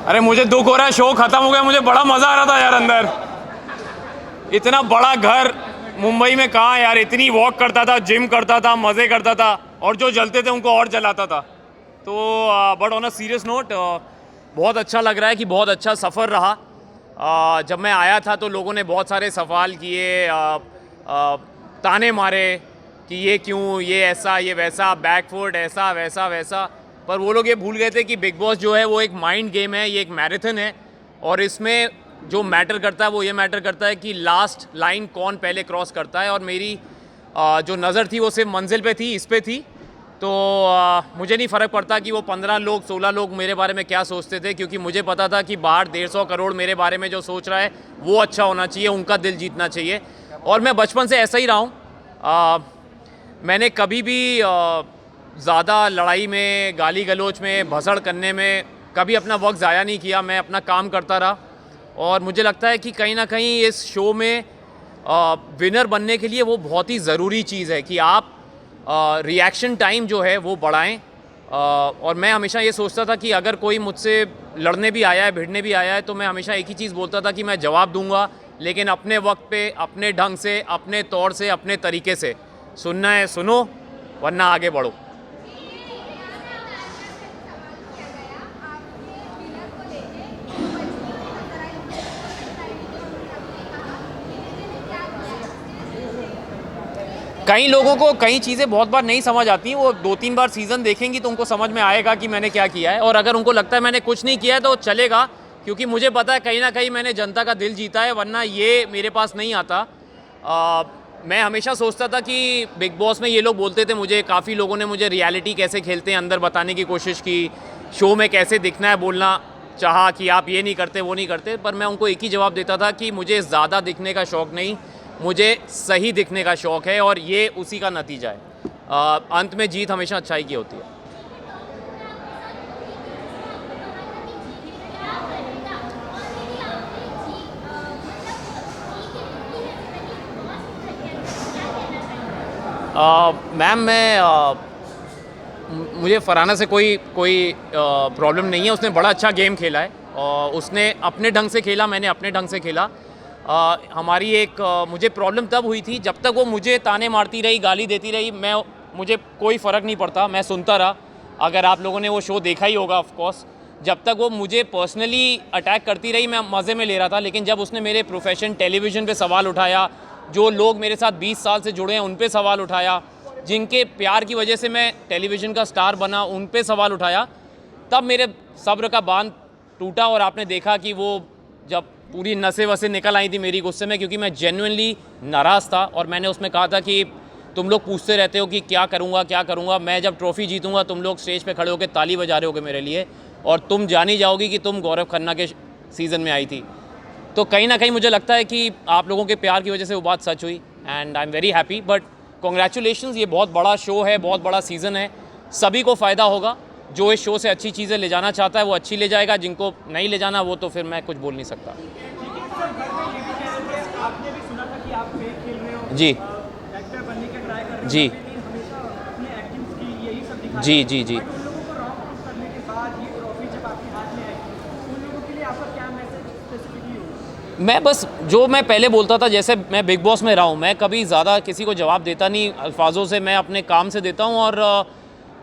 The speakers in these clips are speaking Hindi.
अरे मुझे दुख हो रहा है, शो खत्म हो गया, मुझे बड़ा मज़ा आ रहा था यार अंदर। इतना बड़ा घर मुंबई में कहाँ यार, इतनी वॉक करता था, जिम करता था, मज़े करता था, और जो जलते थे उनको और जलाता था। तो but on a serious note बहुत अच्छा लग रहा है कि बहुत अच्छा सफ़र रहा। जब मैं आया था तो लोगों ने बहुत सारे सवाल किए, ताने मारे कि ये क्यों, ये ऐसा, ये वैसा, बैकफुट ऐसा वैसा वैसा। पर वो लोग ये भूल गए थे कि बिग बॉस जो है वो एक माइंड गेम है, ये एक मैराथन है, और इसमें जो मैटर करता है वो ये मैटर करता है कि लास्ट लाइन कौन पहले क्रॉस करता है। और मेरी जो नज़र थी वो सिर्फ मंजिल पे थी, इस पे थी। तो मुझे नहीं फ़र्क पड़ता कि वो 15 लोग 16 लोग मेरे बारे में क्या सोचते थे, क्योंकि मुझे पता था कि बाहर 150 करोड़ मेरे बारे में जो सोच रहा है वो अच्छा होना चाहिए, उनका दिल जीतना चाहिए। और मैं बचपन से ऐसा ही रहा हूँ। मैंने कभी भी ज़्यादा लड़ाई में, गाली गलौज में, भसड़ करने में कभी अपना वक्त ज़ाया नहीं किया। मैं अपना काम करता रहा, और मुझे लगता है कि कहीं ना कहीं इस शो में विनर बनने के लिए वो बहुत ही ज़रूरी चीज़ है कि आप रिएक्शन टाइम जो है वो बढ़ाएं। और मैं हमेशा ये सोचता था कि अगर कोई मुझसे लड़ने भी आया है, भिड़ने भी आया है, तो मैं हमेशा एक ही चीज़ बोलता था कि मैं जवाब दूंगा, लेकिन अपने वक्त पे, अपने ढंग से, अपने तौर से, अपने तरीके से। सुनना है सुनो, वरना आगे बढ़ो। कई लोगों को कई चीज़ें बहुत बार नहीं समझ आती, वो 2-3 बार सीज़न देखेंगी तो उनको समझ में आएगा कि मैंने क्या किया है। और अगर उनको लगता है मैंने कुछ नहीं किया है तो चलेगा, क्योंकि मुझे पता है कहीं ना कहीं मैंने जनता का दिल जीता है, वरना ये मेरे पास नहीं आता। मैं हमेशा सोचता था कि बिग बॉस में ये लोग बोलते थे मुझे, काफ़ी लोगों ने मुझे रियलिटी कैसे खेलते हैं अंदर बताने की कोशिश की, शो में कैसे दिखना है बोलना चाहा कि आप ये नहीं करते, वो नहीं करते। पर मैं उनको एक ही जवाब देता था कि मुझे ज़्यादा दिखने का शौक़ नहीं, मुझे सही दिखने का शौक़ है, और ये उसी का नतीजा है। अंत में जीत हमेशा अच्छाई की होती है। मैम, मुझे फरहाना से कोई प्रॉब्लम नहीं है। उसने बड़ा अच्छा गेम खेला है, और उसने अपने ढंग से खेला, मैंने अपने ढंग से खेला। हमारी एक मुझे प्रॉब्लम तब हुई थी जब तक वो मुझे ताने मारती रही, गाली देती रही। मुझे कोई फ़र्क नहीं पड़ता, मैं सुनता रहा। अगर आप लोगों ने वो शो देखा ही होगा ऑफ कोर्स, जब तक वो मुझे पर्सनली अटैक करती रही मैं मज़े में ले रहा था। लेकिन जब उसने मेरे प्रोफेशन टेलीविज़न पे सवाल उठाया, जो लोग मेरे साथ 20 साल से जुड़े हैं उन पे सवाल उठाया, जिनके प्यार की वजह से मैं टेलीविज़न का स्टार बना उन पे सवाल उठाया, तब मेरे सब्र का बांध टूटा। और आपने देखा कि वो जब पूरी नसें वसें निकल आई थी मेरी गुस्से में, क्योंकि मैं जेन्युइनली नाराज़ था। और मैंने उसमें कहा था कि तुम लोग पूछते रहते हो कि क्या करूँगा क्या करूँगा, मैं जब ट्रॉफ़ी जीतूँगा तुम लोग स्टेज पे खड़े होकर ताली बजा रहे होगे मेरे लिए, और तुम जान ही जाओगी कि तुम गौरव खन्ना के सीज़न में आई थी। तो कहीं ना कहीं मुझे लगता है कि आप लोगों के प्यार की वजह से वो बात सच हुई, and I am very happy. But congratulations, ये बहुत बड़ा शो है, बहुत बड़ा सीज़न है, सभी को फ़ायदा होगा। जो इस शो से अच्छी चीज़ें ले जाना चाहता है वो अच्छी ले जाएगा, जिनको नहीं ले जाना वो तो फिर मैं कुछ बोल नहीं सकता। आपने भी सुना था कि आप फेक खेल रहे हो, जी एक्टर बनने के ट्राई कर रहे हो, जी लेकिन हमेशा अपने एक्टिंग स्किल यही सब दिखाया। जी जी जी बट उन लोगों को रॉन्ग प्रूफ करने के बाद ये ट्रॉफी जब आपके हाथ में आई, उन लोगों के लिए आपका क्या मैसेज स्पेसिफिकली होगा? मैं बस जो मैं पहले बोलता था, जैसे मैं बिग बॉस में रहा हूँ, मैं कभी ज़्यादा किसी को जवाब देता नहीं अल्फाजों से, मैं अपने काम से देता हूँ। और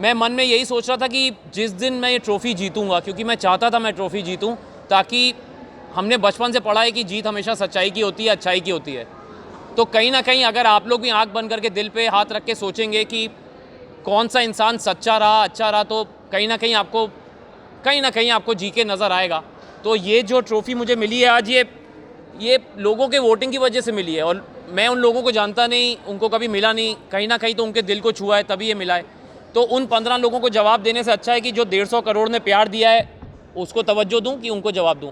मैं मन में यही सोच रहा था कि जिस दिन मैं ये ट्रॉफ़ी जीतूँगा, क्योंकि मैं चाहता था मैं ट्रॉफ़ी जीतूँ, ताकि हमने बचपन से पढ़ा है कि जीत हमेशा सच्चाई की होती है, अच्छाई की होती है। तो कहीं ना कहीं अगर आप लोग भी आंख बंद करके दिल पे हाथ रख के सोचेंगे कि कौन सा इंसान सच्चा रहा, अच्छा रहा, तो कहीं ना कहीं आपको जी के नज़र आएगा। तो ये जो ट्रॉफ़ी मुझे मिली है आज, ये लोगों के वोटिंग की वजह से मिली है, और मैं उन लोगों को जानता नहीं, उनको कभी मिला नहीं, कहीं ना कहीं तो उनके दिल को छुआ है तभी ये मिला है। तो उन 15 लोगों को जवाब देने से अच्छा है कि जो 150 करोड़ ने प्यार दिया है उसको तवज्जो दूं कि उनको जवाब दूं।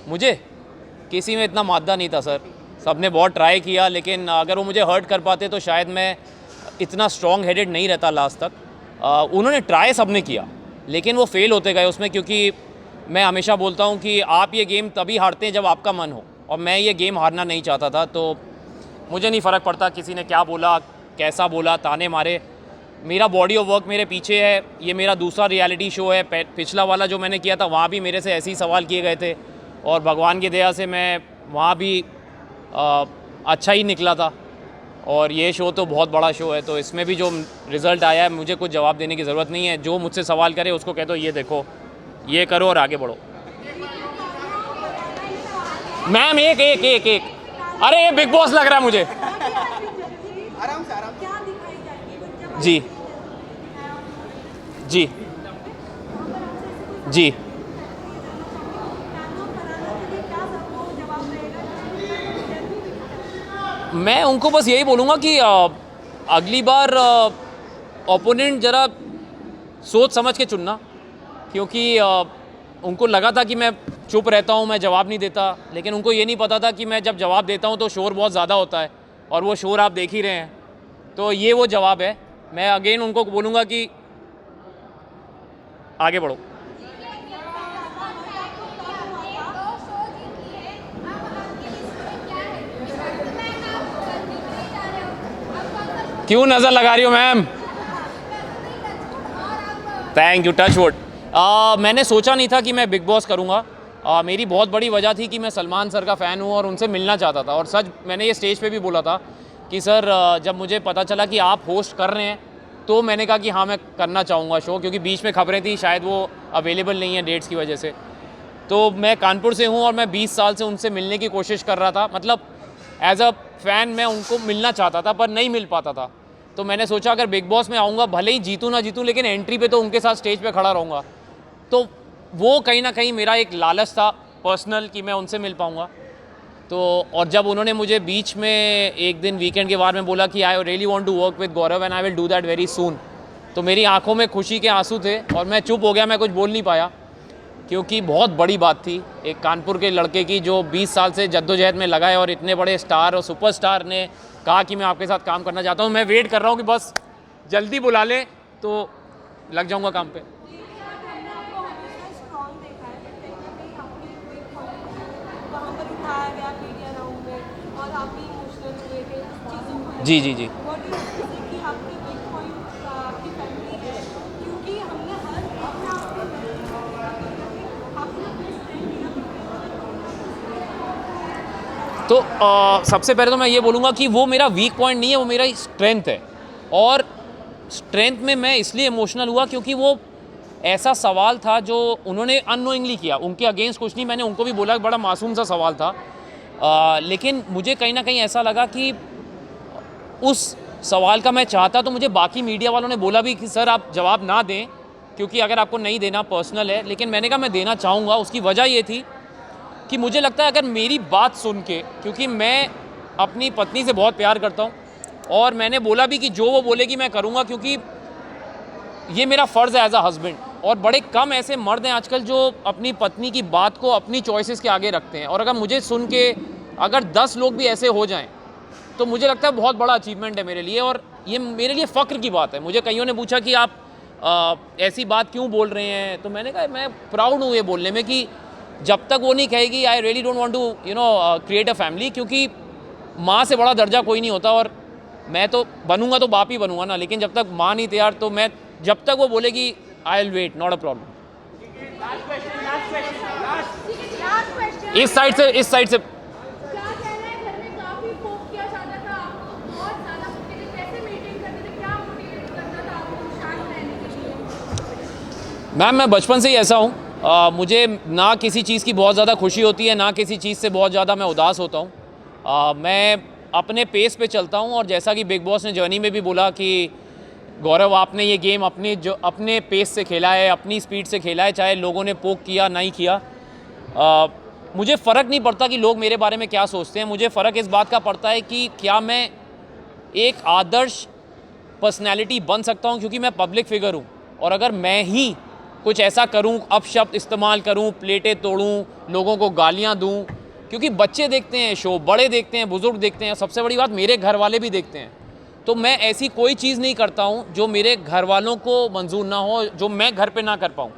मुझे किसी में इतना मादा नहीं था सर, सबने बहुत ट्राई किया, लेकिन अगर वो मुझे हर्ट कर पाते तो शायद मैं इतना स्ट्रॉन्ग हेडेड नहीं रहता लास्ट तक। उन्होंने ट्राई सबने किया, लेकिन वो फेल होते गए उसमें, क्योंकि मैं हमेशा बोलता हूँ कि आप ये गेम तभी हारते हैं जब आपका मन हो, और मैं ये गेम हारना नहीं चाहता था। तो मुझे नहीं फ़र्क पड़ता किसी ने क्या बोला, कैसा बोला, ताने मारे, मेरा बॉडी ऑफ वर्क मेरे पीछे है, ये मेरा दूसरा रियलिटी शो है। पिछला वाला जो मैंने किया था वहाँ भी मेरे से ऐसे ही सवाल किए गए थे और भगवान की दया से मैं वहाँ भी अच्छा ही निकला था। और ये शो तो बहुत बड़ा शो है, तो इसमें भी जो रिज़ल्ट आया है मुझे कुछ जवाब देने की ज़रूरत नहीं है। जो मुझसे सवाल करे उसको कह दो ये देखो, ये करो और आगे बढ़ो। मैम एक एक एक एक अरे ये बिग बॉस लग रहा है मुझे। आराम से जी जी जी मैं उनको बस यही बोलूँगा कि अगली बार ओपोनेंट ज़रा सोच समझ के चुनना, क्योंकि उनको लगा था कि मैं चुप रहता हूँ, मैं जवाब नहीं देता, लेकिन उनको ये नहीं पता था कि मैं जब जवाब देता हूँ तो शोर बहुत ज़्यादा होता है, और वो शोर आप देख ही रहे हैं। तो ये वो जवाब है। मैं अगेन उनको बोलूँगा कि आगे बढ़ो। क्यों नज़र लगा रही हो ma'am? Thank you, touch wood. मैंने सोचा नहीं था कि मैं बिग बॉस करूँगा। मेरी बहुत बड़ी वजह थी कि मैं सलमान सर का फ़ैन हूँ और उनसे मिलना चाहता था। और सच मैंने ये स्टेज पे भी बोला था कि सर जब मुझे पता चला कि आप होस्ट कर रहे हैं तो मैंने कहा कि हाँ मैं करना चाहूँगा शो, क्योंकि बीच में खबरें थी शायद वो अवेलेबल नहीं है डेट्स की वजह से। तो मैं कानपुर से हूँ और मैं 20 साल से उनसे मिलने की कोशिश कर रहा था, मतलब एज अ फ़ैन मैं उनको मिलना चाहता था पर नहीं मिल पाता था। तो मैंने सोचा अगर बिग बॉस में आऊँगा, भले ही जीतूँ ना जीतूँ, लेकिन एंट्री पे तो उनके साथ स्टेज पे खड़ा रहूँगा। तो वो कहीं ना कहीं मेरा एक लालच था पर्सनल कि मैं उनसे मिल पाऊँगा। तो और जब उन्होंने मुझे बीच में एक दिन वीकेंड के बारे में बोला कि I really want to work with Gaurav and I will do that very soon, तो मेरी आंखों में खुशी के आंसू थे और मैं चुप हो गया, मैं कुछ बोल नहीं पाया, क्योंकि बहुत बड़ी बात थी एक कानपुर के लड़के की जो 20 साल से जद्दोजहद में लगा है और इतने बड़े स्टार और सुपरस्टार ने कहा कि मैं आपके साथ काम करना चाहता हूँ। मैं वेट कर रहा हूँ कि बस जल्दी बुला ले तो लग जाऊँगा काम पे। जी जी जी तो सबसे पहले तो मैं ये बोलूँगा कि वो मेरा वीक पॉइंट नहीं है, वो मेरा स्ट्रेंथ है। और स्ट्रेंथ में मैं इसलिए इमोशनल हुआ क्योंकि वो ऐसा सवाल था जो उन्होंने अननोइंगली किया, उनके अगेंस्ट कुछ नहीं, मैंने उनको भी बोला बड़ा मासूम सा सवाल था, लेकिन मुझे कहीं ना कहीं ऐसा लगा कि उस सवाल का मैं चाहता तो मुझे बाकी मीडिया वालों ने बोला भी कि सर आप जवाब ना दें, क्योंकि अगर आपको नहीं देना पर्सनल है, लेकिन मैंने कहा मैं देना चाहूँगा। उसकी वजह ये थी कि मुझे लगता है अगर मेरी बात सुन के, क्योंकि मैं अपनी पत्नी से बहुत प्यार करता हूँ और मैंने बोला भी कि जो वो बोलेगी मैं करूँगा, क्योंकि ये मेरा फ़र्ज़ है एज अ हस्बैंड। और बड़े कम ऐसे मर्द हैं आजकल जो अपनी पत्नी की बात को अपनी चॉइसेस के आगे रखते हैं, और अगर मुझे सुन के अगर 10 लोग भी ऐसे हो जाएं तो मुझे लगता है बहुत बड़ा अचीवमेंट है मेरे लिए, और ये मेरे लिए फ़ख्र की बात है। मुझे कईयों ने पूछा कि आप ऐसी बात क्यों बोल रहे हैं, तो मैंने कहा मैं प्राउड हूँ ये बोलने में कि जब तक वो नहीं कहेगी I really don't want to create a family, क्योंकि माँ से बड़ा दर्जा कोई नहीं होता, और मैं तो बनूंगा तो बाप ही बनूंगा ना, लेकिन जब तक माँ नहीं तैयार तो मैं जब तक वो बोलेगी I will wait, not a problem. इस साइड से मैम मैं बचपन से ही ऐसा हूँ, मुझे ना किसी चीज़ की बहुत ज़्यादा खुशी होती है, ना किसी चीज़ से बहुत ज़्यादा मैं उदास होता हूँ। मैं अपने पेस पे चलता हूँ, और जैसा कि बिग बॉस ने जर्नी में भी बोला कि गौरव आपने ये गेम अपने पेस से खेला है, अपनी स्पीड से खेला है, चाहे लोगों ने पोक किया नहीं किया। मुझे फ़र्क नहीं पड़ता कि लोग मेरे बारे में क्या सोचते हैं, मुझे फ़र्क इस बात का पड़ता है कि क्या मैं एक आदर्श पर्सनैलिटी बन सकता हूँ, क्योंकि मैं पब्लिक फिगर हूँ। और अगर मैं ही कुछ ऐसा करूं, अपशब्द इस्तेमाल करूं, प्लेटें तोड़ूं, लोगों को गालियां दूं, क्योंकि बच्चे देखते हैं शो, बड़े देखते हैं, बुजुर्ग देखते हैं, सबसे बड़ी बात मेरे घर वाले भी देखते हैं। तो मैं ऐसी कोई चीज़ नहीं करता हूं जो मेरे घर वालों को मंजूर ना हो, जो मैं घर पे ना कर पाऊं।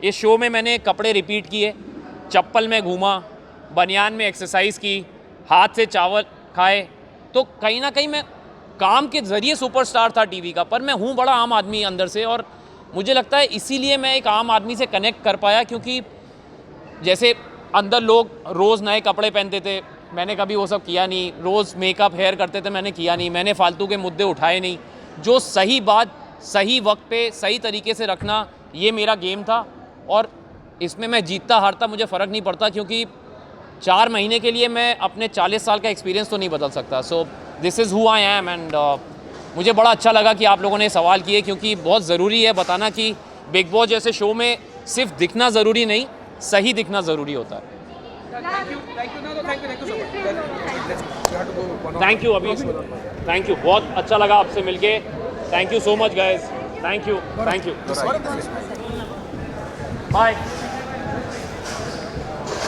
इस शो में मैंने कपड़े रिपीट किए, चप्पल में घूमा, बनियान में एक्सरसाइज की, हाथ से चावल खाए, तो कहीं ना कहीं मैं काम के ज़रिए सुपरस्टार था टीवी का, पर मैं हूँ बड़ा आम आदमी अंदर से, और मुझे लगता है इसीलिए मैं एक आम आदमी से कनेक्ट कर पाया, क्योंकि जैसे अंदर लोग रोज़ नए कपड़े पहनते थे, मैंने कभी वो सब किया नहीं। रोज़ मेकअप हेयर करते थे, मैंने किया नहीं। मैंने फालतू के मुद्दे उठाए नहीं। जो सही बात सही वक्त पे सही तरीके से रखना, ये मेरा गेम था, और इसमें मैं जीतता हारता मुझे फ़र्क नहीं पड़ता, क्योंकि 4 महीने के लिए मैं अपने 40 साल का एक्सपीरियंस तो नहीं बदल सकता। So this is who I am, and मुझे बड़ा अच्छा लगा कि आप लोगों ने सवाल किए, क्योंकि बहुत ज़रूरी है बताना कि बिग बॉस जैसे शो में सिर्फ दिखना ज़रूरी नहीं, सही दिखना ज़रूरी होता है। थैंक यू अभी, थैंक यू, बहुत अच्छा लगा आपसे मिलके। Thank you so much guys, thank you, bye.